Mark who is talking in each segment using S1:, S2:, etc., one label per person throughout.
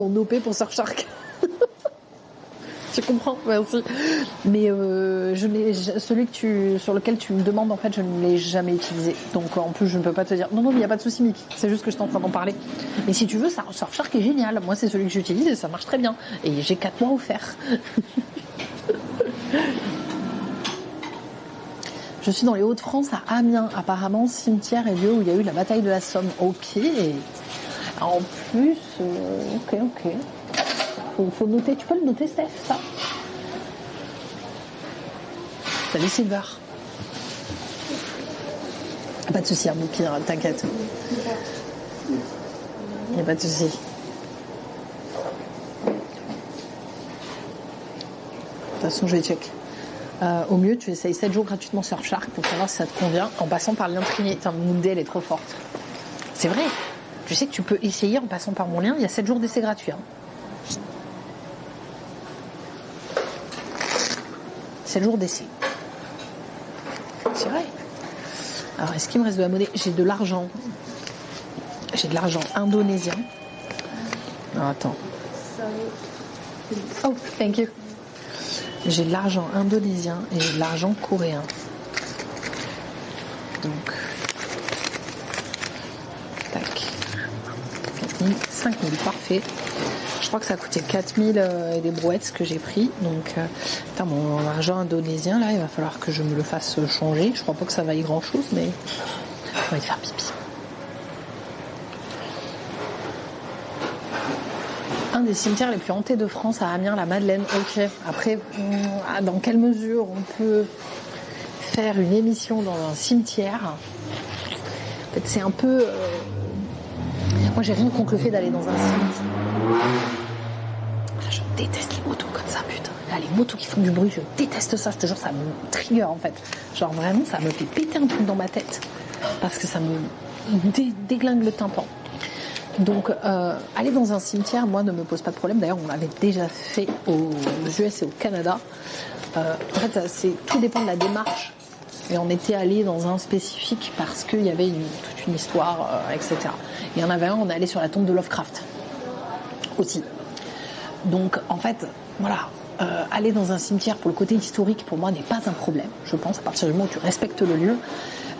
S1: mon OP pour Surfshark. Tu comprends? Merci. Mais celui sur lequel tu me demandes, en fait, je ne l'ai jamais utilisé. Donc en plus, je ne peux pas te dire. Non, il n'y a pas de souci, Mick. C'est juste que je suis en train d'en parler. Mais si tu veux, Surfshark est génial. Moi, c'est celui que j'utilise et ça marche très bien. Et j'ai 4 mois offerts. Je suis dans les Hauts-de-France, à Amiens. Apparemment, cimetière est lieu où il y a eu la bataille de la Somme. Ok. En plus, ok. Faut noter. Tu peux le noter, Steph, ça? Salut Silver. Pas de souci, hein, Pire, t'inquiète. Il n'y a pas de souci. De toute façon, je vais check. Au mieux, tu essayes 7 jours gratuitement Surfshark pour savoir si ça te convient en passant par le lien Trini. Mon idée, elle est trop forte. C'est vrai. Tu sais que tu peux essayer en passant par mon lien. Il y a 7 jours d'essai gratuit. 7 jours d'essai. C'est vrai. Alors, est-ce qu'il me reste de la monnaie? J'ai de l'argent. J'ai de l'argent indonésien. Non, attends. Oh, thank you. J'ai de l'argent indonésien et j'ai de l'argent coréen. Donc, tac. 4000, 5000, parfait. Je crois que ça a coûté 4000 et des brouettes ce que j'ai pris. Donc, mon argent indonésien, là, il va falloir que je me le fasse changer. Je crois pas que ça vaille grand chose, mais on va y faire pipi. Un des cimetières les plus hantés de France à Amiens, la Madeleine. Ok. Après, dans quelle mesure on peut faire une émission dans un cimetière? En fait, c'est un peu. Moi, j'ai rien contre le fait d'aller dans un cimetière. Je déteste les motos comme ça, putain. Là, les motos qui font du bruit, je déteste ça. Je te jure, ça me trigger en fait. Genre vraiment, ça me fait péter un truc dans ma tête parce que ça me déglingue le tympan. Donc, aller dans un cimetière, moi, ne me pose pas de problème. D'ailleurs, on l'avait déjà fait aux US et au Canada. En fait, tout dépend de la démarche. Et on était allé dans un spécifique parce qu'il y avait toute une histoire, etc. Il y en avait un, on est allé sur la tombe de Lovecraft aussi. Donc, en fait, voilà, aller dans un cimetière pour le côté historique, pour moi, n'est pas un problème. Je pense, à partir du moment où tu respectes le lieu,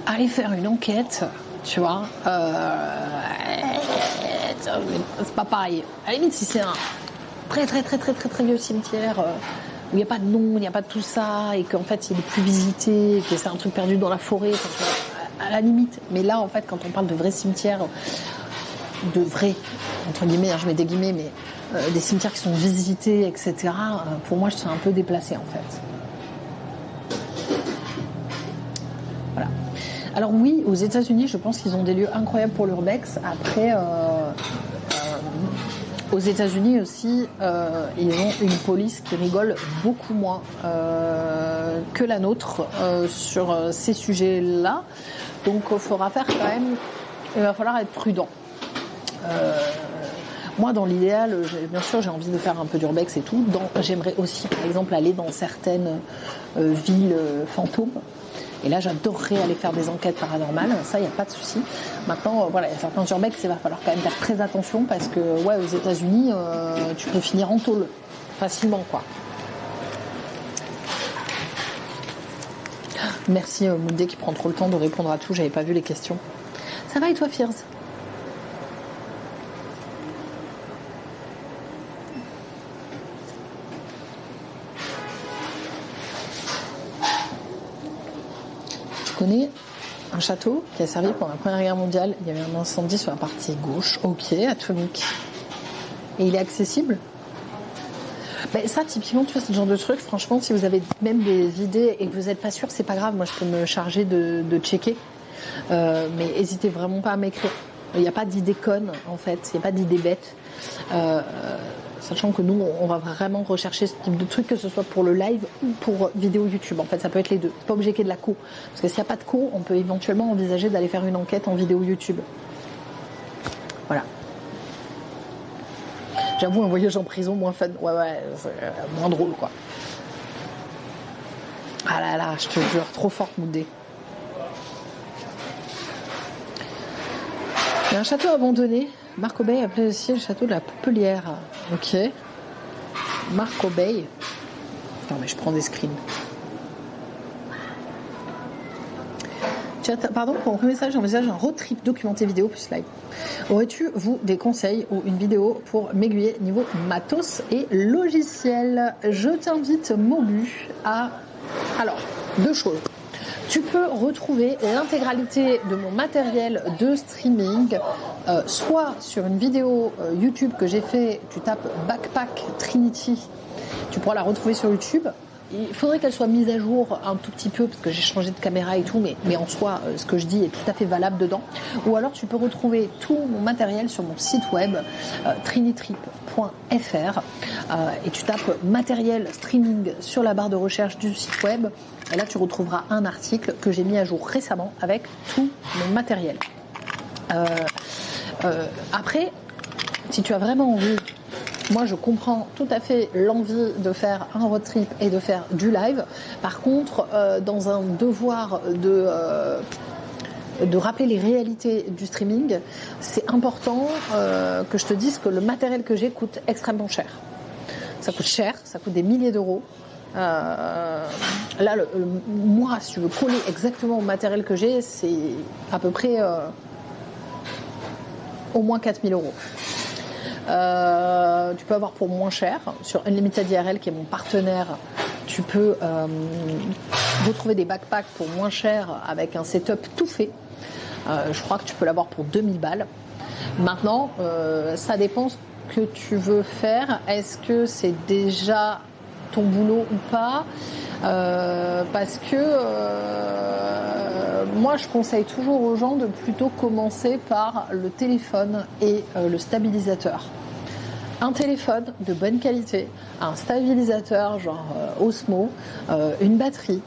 S1: aller faire une enquête, tu vois, c'est pas pareil. À la limite, si c'est un très vieux cimetière où il n'y a pas de nom, il n'y a pas de tout ça, et qu'en fait il est plus visité, et que c'est un truc perdu dans la forêt, à la limite. Mais là, en fait, quand on parle de vrais cimetières, de vrais, entre guillemets, je mets des guillemets, mais des cimetières qui sont visités, etc., pour moi, c'est un peu déplacé, en fait. Voilà. Alors oui, aux États-Unis, je pense qu'ils ont des lieux incroyables pour l'urbex. Après, aux États-Unis aussi, ils ont une police qui rigole beaucoup moins que la nôtre sur ces sujets-là. Donc, il faudra faire quand même. Il va falloir être prudent. Moi, dans l'idéal, bien sûr, j'ai envie de faire un peu d'urbex et tout. J'aimerais aussi, par exemple, aller dans certaines villes fantômes. Et là, j'adorerais aller faire des enquêtes paranormales. Ça, il n'y a pas de souci. Maintenant, voilà, il y a certains urbex, il va falloir quand même faire très attention parce que, ouais, aux États-Unis, tu peux finir en tôle facilement, quoi. Merci, Moudé, qui prend trop le temps de répondre à tout. J'avais pas vu les questions. Ça va et toi, Firs? Je connais un château qui a servi pendant la Première Guerre mondiale. Il y avait un incendie sur la partie gauche. Ok, atomique. Et il est accessible? Ben, ça, typiquement, tu vois, c'est le genre de truc, franchement, si vous avez même des idées et que vous n'êtes pas sûr, c'est pas grave. Moi, je peux me charger de checker. Mais n'hésitez vraiment pas à m'écrire. Il n'y a pas d'idée conne, en fait. Il n'y a pas d'idée bête. Sachant que nous, on va vraiment rechercher ce type de truc, que ce soit pour le live ou pour vidéo YouTube. En fait, ça peut être les deux. Pas obligé qu'il y ait de la co. Parce que s'il n'y a pas de co, on peut éventuellement envisager d'aller faire une enquête en vidéo YouTube. Voilà. J'avoue, un voyage en prison, moins fun. Ouais, moins drôle, quoi. Ah là là, je te jure, trop forte, Moudé. un château abandonné. Marco Bay appelé aussi le château de la Poupelière. Ok. Marco Bay. Attends, mais je prends des screens. Pardon, pour mon premier message, j'envisage un road trip documenté vidéo plus live. Aurais-tu, vous, des conseils ou une vidéo pour m'aiguiller niveau matos et logiciel? Je t'invite, Mobu, à... Alors, 2 choses. Tu peux retrouver l'intégralité de mon matériel de streaming, soit sur une vidéo YouTube que j'ai fait, tu tapes Backpack Trinity, tu pourras la retrouver sur YouTube. Il faudrait qu'elle soit mise à jour un tout petit peu parce que j'ai changé de caméra et tout, mais en soi, ce que je dis est tout à fait valable dedans. Ou alors tu peux retrouver tout mon matériel sur mon site web trinitrip.fr et tu tapes matériel streaming sur la barre de recherche du site web et là tu retrouveras un article que j'ai mis à jour récemment avec tout mon matériel. Après, si tu as vraiment envie... Moi, je comprends tout à fait l'envie de faire un road trip et de faire du live. Par contre, dans un devoir de rappeler les réalités du streaming, c'est important que je te dise que le matériel que j'ai coûte extrêmement cher. Ça coûte cher, ça coûte des milliers d'euros. Là, moi, si tu veux coller exactement au matériel que j'ai, c'est à peu près au moins 4000 euros. Tu peux avoir pour moins cher sur Unlimited IRL qui est mon partenaire. Tu peux retrouver des backpacks pour moins cher avec un setup tout fait. Je crois que tu peux l'avoir pour 2000 balles. Maintenant, ça dépend ce que tu veux faire. Est-ce que c'est déjà ton boulot ou pas? Parce que moi je conseille toujours aux gens de plutôt commencer par le téléphone et le stabilisateur. Un téléphone de bonne qualité, un stabilisateur genre Osmo, une batterie,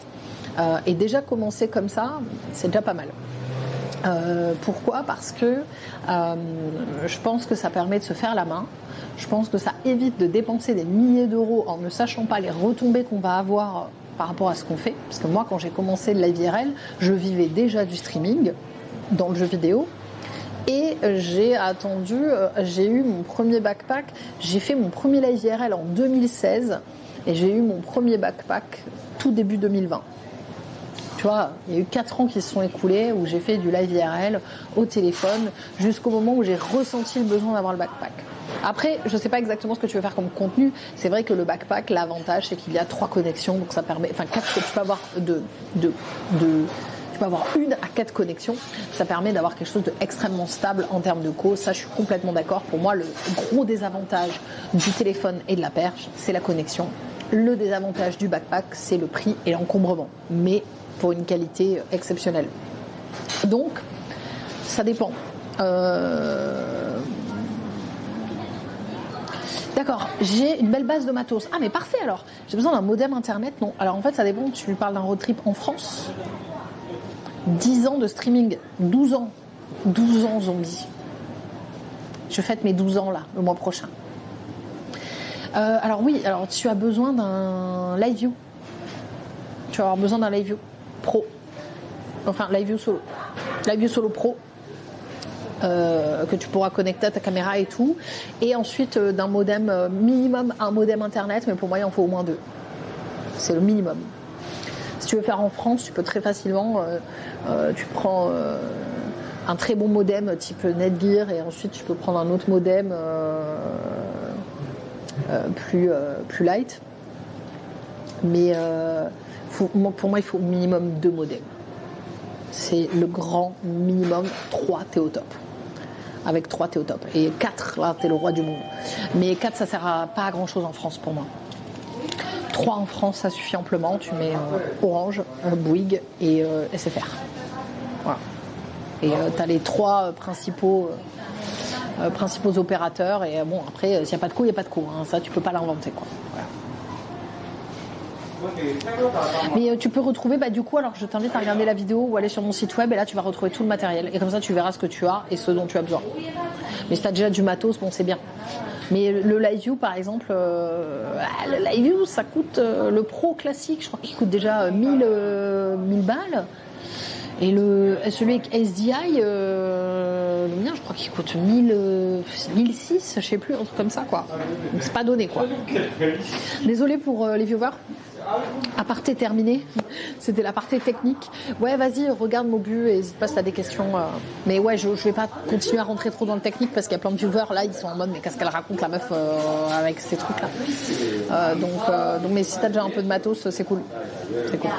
S1: et déjà commencer comme ça, c'est déjà pas mal. Pourquoi? Parce que je pense que ça permet de se faire la main. Je pense que ça évite de dépenser des milliers d'euros en ne sachant pas les retombées qu'on va avoir par rapport à ce qu'on fait. Parce que moi, quand j'ai commencé le live IRL, je vivais déjà du streaming dans le jeu vidéo. Et j'ai eu mon premier backpack. J'ai fait mon premier live IRL en 2016 et j'ai eu mon premier backpack tout début 2020. Tu vois, il y a eu 4 ans qui se sont écoulés où j'ai fait du live IRL au téléphone jusqu'au moment où j'ai ressenti le besoin d'avoir le backpack. Après, je ne sais pas exactement ce que tu veux faire comme contenu. C'est vrai que le backpack, l'avantage, c'est qu'il y a 3 connexions, donc ça permet, enfin 4, tu peux avoir tu peux avoir 1 à 4 connexions. Ça permet d'avoir quelque chose d'extrêmement stable en termes de co. Ça, je suis complètement d'accord. Pour moi, le gros désavantage du téléphone et de la perche, c'est la connexion. Le désavantage du backpack, c'est le prix et l'encombrement. Mais pour une qualité exceptionnelle. Donc, ça dépend. D'accord, j'ai une belle base de matos. Ah mais parfait alors. J'ai besoin d'un modem internet. Non, alors en fait ça dépend. Tu lui parles d'un road trip en France. 10 ans de streaming, 12 ans. 12 ans zombie. Je fête mes 12 ans là, le mois prochain. Alors oui, alors tu as besoin d'un live view. Tu vas avoir besoin d'un live view pro. Enfin, live view solo. Live view solo pro. Que tu pourras connecter à ta caméra et tout. Et ensuite d'un modem minimum, un modem internet, mais pour moi il en faut au moins 2. C'est le minimum. Si tu veux faire en France, tu peux très facilement, tu prends un très bon modem type Netgear et ensuite tu peux prendre un autre modem plus light. Mais pour moi il faut au minimum 2 modems. C'est le grand minimum. 3, t'es au top. Avec 3, t'es au top. Et 4, là, t'es le roi du monde. Mais 4, ça sert pas à grand chose en France pour moi. 3 en France, ça suffit amplement. Tu mets Orange, Bouygues et SFR. Voilà. Et t'as les 3 principaux opérateurs. Et bon, après, s'il n'y a pas de co, il n'y a pas de co. Hein. Ça, tu peux pas l'inventer, quoi. Voilà. Mais tu peux retrouver, du coup, alors je t'invite à regarder la vidéo ou aller sur mon site web et là tu vas retrouver tout le matériel et comme ça tu verras ce que tu as et ce dont tu as besoin. Mais si tu as déjà du matos, bon c'est bien. Mais le live view par exemple, le live view ça coûte, le pro classique je crois qu'il coûte déjà 1000 balles et celui avec SDI le mien, je crois qu'il coûte 1006, je sais plus, un truc comme ça, quoi. Donc c'est pas donné, quoi. Désolée pour les viewers. Aparté terminé. C'était la partie technique. Ouais, vas-y, regarde Mobu et n'hésite pas si t'as des questions. Mais ouais, je vais pas continuer à rentrer trop dans le technique parce qu'il y a plein de viewers là, ils sont en mode mais qu'est-ce qu'elle raconte la meuf avec ces trucs-là. Donc, mais si t'as déjà un peu de matos, c'est cool. C'est cool.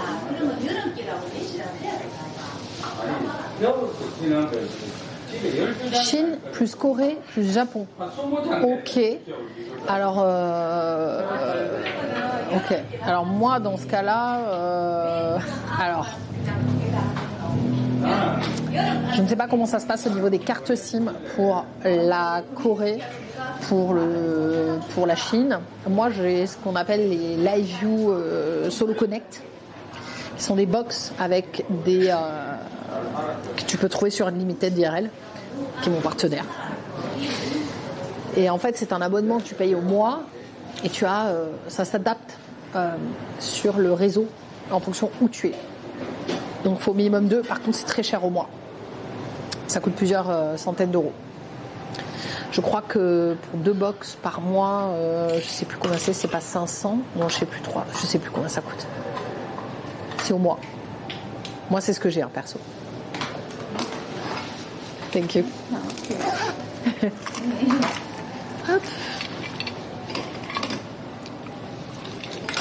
S1: Chine plus Corée plus Japon. Ok. Alors, ok. Alors moi, dans ce cas-là, je ne sais pas comment ça se passe au niveau des cartes SIM pour la Corée, pour la Chine. Moi, j'ai ce qu'on appelle les Live View Solo Connect, qui sont des box avec des que tu peux trouver sur Unlimited IRL, qui est mon partenaire. Et en fait, c'est un abonnement que tu payes au mois et tu as, ça s'adapte sur le réseau en fonction où tu es. Donc, il faut au minimum 2. Par contre, c'est très cher au mois. Ça coûte plusieurs centaines d'euros. Je crois que pour 2 box par mois, je sais plus combien c'est pas 500. Non, je sais plus 3. Je sais plus combien ça coûte. C'est au mois. Moi, c'est ce que j'ai, hein, perso. Thank you. Hop.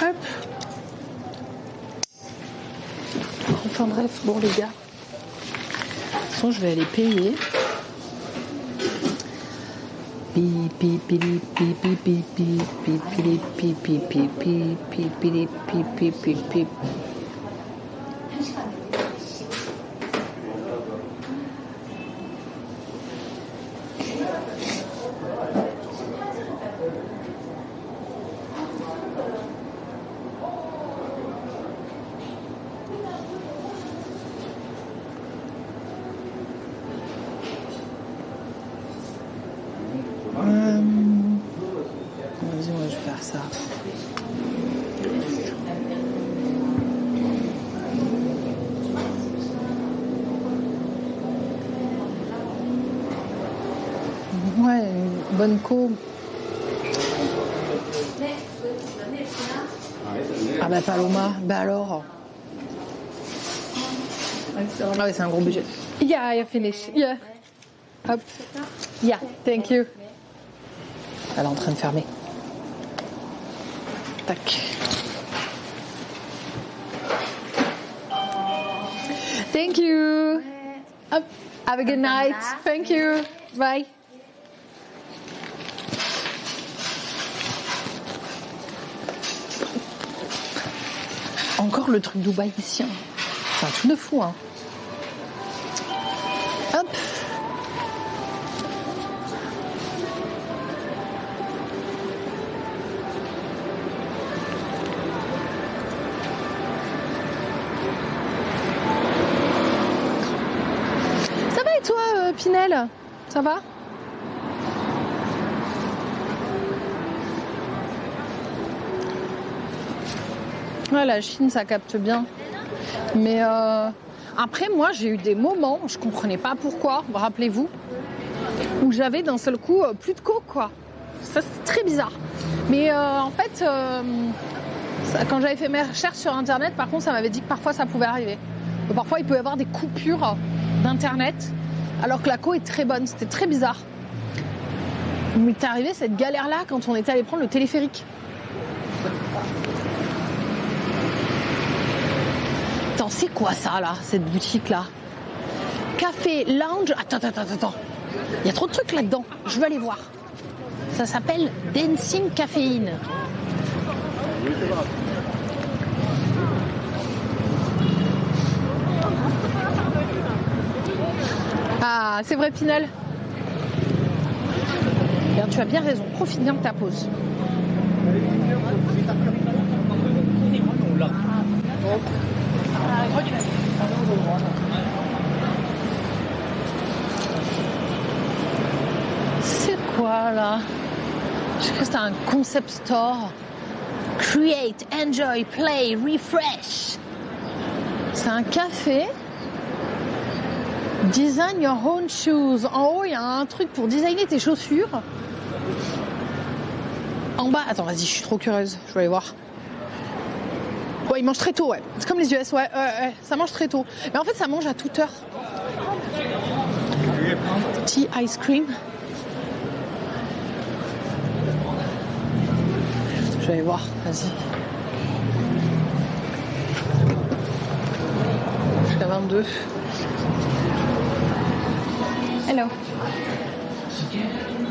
S1: Hop. Enfin bref, bon les gars. De toute façon, je vais aller payer. Vas-y, moi je vais faire ça. Ouais, une bonne co. Ah bah Paloma, bah alors. Ah ouais, c'est un gros budget. Yeah, I finish. Yeah. Hop. Yeah, thank you. Elle est en train de fermer. Tac. Thank you. Hop. Have a good night. Thank you. Bye. Encore le truc Dubaï ici. C'est un truc de fou, hein. Hop. Ça va et toi, Pinel? Ça va? Ouais, la Chine, ça capte bien. Mais après, moi, j'ai eu des moments, je comprenais pas pourquoi, rappelez-vous, où j'avais d'un seul coup plus de coke, quoi. Ça, c'est très bizarre. Mais en fait, quand j'avais fait mes recherches sur Internet, par contre, ça m'avait dit que parfois, ça pouvait arriver. Donc, parfois, il peut y avoir des coupures d'Internet, alors que la co est très bonne. C'était très bizarre. Mais t'es arrivé cette galère-là quand on était allé prendre le téléphérique. Attends, c'est quoi ça là, cette boutique là? Café, lounge. Attends. Il y a trop de trucs là-dedans. Je veux aller voir. Ça s'appelle Dancing Caféine. Ah, c'est vrai, Pinel. Bien, tu as bien raison. Profite bien de ta pause. C'est quoi là? Je crois que c'était un concept store. Create, enjoy, play, refresh. C'est un café Design your own shoes. En haut, il y a un truc pour designer tes chaussures. En bas, attends, vas-y, je suis trop curieuse. Je vais aller voir. Ouais, ils mangent très tôt, ouais. C'est comme les US, ouais, ça mange très tôt. Mais en fait, ça mange à toute heure. Tea ice cream. Je vais aller voir, vas-y. Jusqu'à 22. Hello.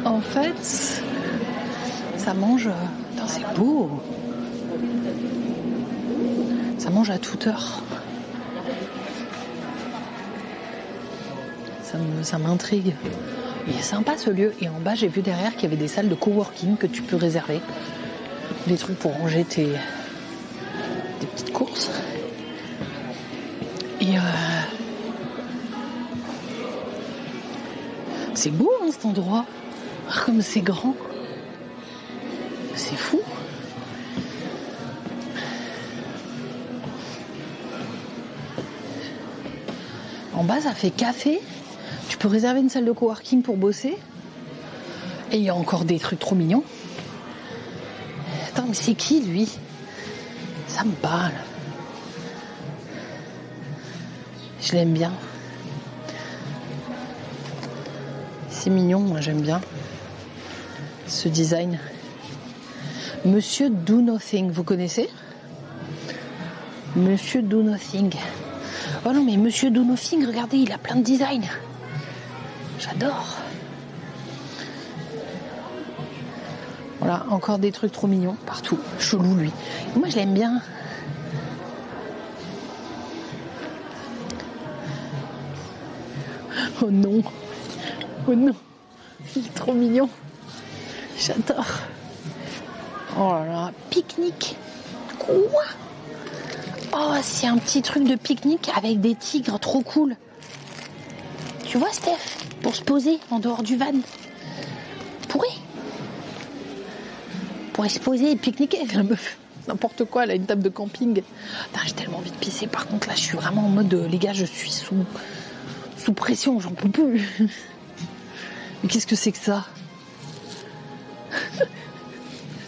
S1: En fait, ça mange... Putain, c'est beau. Ça mange à toute heure. Ça m'intrigue. Il est sympa ce lieu. Et en bas, j'ai vu derrière qu'il y avait des salles de coworking que tu peux réserver. Des trucs pour ranger des petites courses. Et c'est beau hein, cet endroit. Comme c'est grand. C'est fou. En bas, ça fait café. Tu peux réserver une salle de coworking pour bosser. Et il y a encore des trucs trop mignons. Attends, mais c'est qui, lui? Ça me parle. Je l'aime bien. C'est mignon, moi j'aime bien ce design. Monsieur Do Nothing, vous connaissez? Monsieur Do Nothing. Oh non, mais Monsieur Do Nothing, regardez, il a plein de designs. J'adore. Voilà, encore des trucs trop mignons partout. Chelou, lui. Moi, je l'aime bien. Oh non. Oh non. Il est trop mignon. J'adore. Oh là là. Pique-nique. Quoi? Oh, c'est un petit truc de pique-nique avec des tigres trop cool. Tu vois, Steph? Pour se poser en dehors du van. Pourrait se poser et pique-niquer, la meuf. N'importe quoi, elle a une table de camping. Putain, j'ai tellement envie de pisser. Par contre, là, je suis vraiment en mode, les gars, je suis sous pression, j'en peux plus. Mais qu'est-ce que c'est que ça?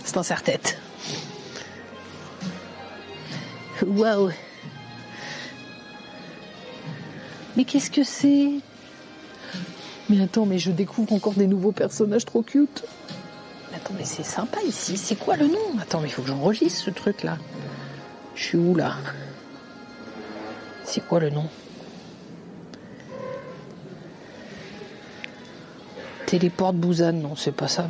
S1: C'est un serre-tête. Waouh. Mais qu'est-ce que c'est? Mais attends, mais je découvre encore des nouveaux personnages trop cute. Attends, mais c'est sympa ici. C'est quoi le nom? Attends, mais il faut que j'enregistre ce truc-là. Je suis où, là? C'est quoi le nom? Téléporte Busan. Non, c'est pas ça.